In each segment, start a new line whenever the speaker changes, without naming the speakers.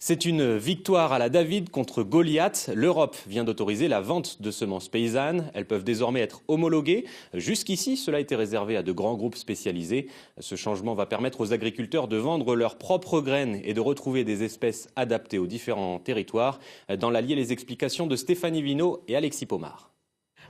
C'est une victoire à la David contre Goliath. L'Europe vient d'autoriser la vente de semences paysannes. Elles peuvent désormais être homologuées. Jusqu'ici, cela était réservé à de grands groupes spécialisés. Ce changement va permettre aux agriculteurs de vendre leurs propres graines et de retrouver des espèces adaptées aux différents territoires. Dans l'Allier, les explications de Stéphanie Vino et Alexis Pomard.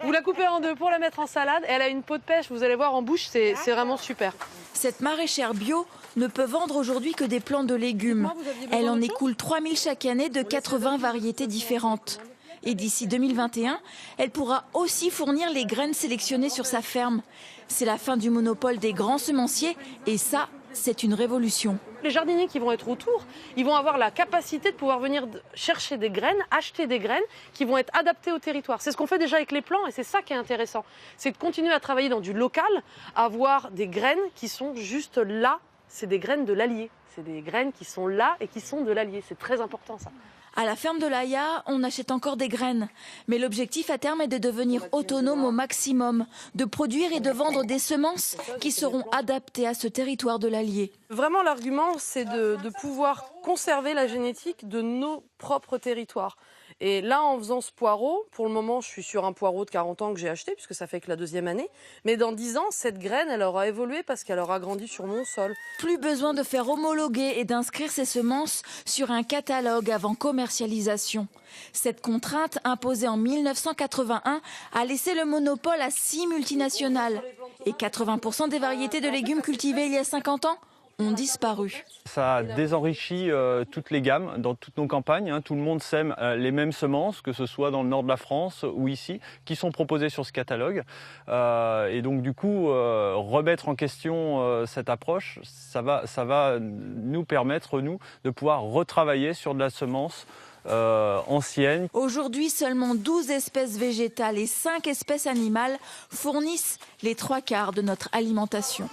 Vous la coupez en deux pour la mettre en salade. Elle a une peau de pêche, vous allez voir en bouche, c'est vraiment super.
Cette maraîchère bio ne peut vendre aujourd'hui que des plants de légumes. Elle en écoule 3000 chaque année de 80 variétés différentes. Et d'ici 2021, elle pourra aussi fournir les graines sélectionnées sur sa ferme. C'est la fin du monopole des grands semenciers et ça, c'est une révolution.
Les jardiniers qui vont être autour, ils vont avoir la capacité de pouvoir venir chercher des graines, acheter des graines qui vont être adaptées au territoire. C'est ce qu'on fait déjà avec les plants et c'est ça qui est intéressant. C'est de continuer à travailler dans du local, avoir des graines qui sont juste là. C'est des graines de l'Allier. C'est des graines qui sont là et qui sont de l'Allier. C'est très important ça.
À la ferme de l'Aya, on achète encore des graines. Mais l'objectif à terme est de devenir autonome au maximum, de produire et de vendre des semences qui seront adaptées à ce territoire de l'Allier.
Vraiment, l'argument, c'est de pouvoir conserver la génétique de nos propres territoires. Et là, en faisant ce poireau, pour le moment, je suis sur un poireau de 40 ans que j'ai acheté, puisque ça fait que la deuxième année. Mais dans 10 ans, cette graine, elle aura évolué parce qu'elle aura grandi sur mon sol.
Plus besoin de faire homologuer et d'inscrire ces semences sur un catalogue avant commercialisation. Cette contrainte, imposée en 1981, a laissé le monopole à 6 multinationales. Et 80% des variétés de légumes cultivées il y a 50 ans ont disparu.
Ça a désenrichi toutes les gammes dans toutes nos campagnes. Tout le monde sème les mêmes semences, que ce soit dans le nord de la France ou ici, qui sont proposées sur ce catalogue. Et donc du coup, remettre en question cette approche, ça va nous permettre, nous, de pouvoir retravailler sur de la semence ancienne.
Aujourd'hui, seulement 12 espèces végétales et 5 espèces animales fournissent les 3/4 de notre alimentation.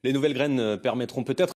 Les nouvelles graines permettront peut-être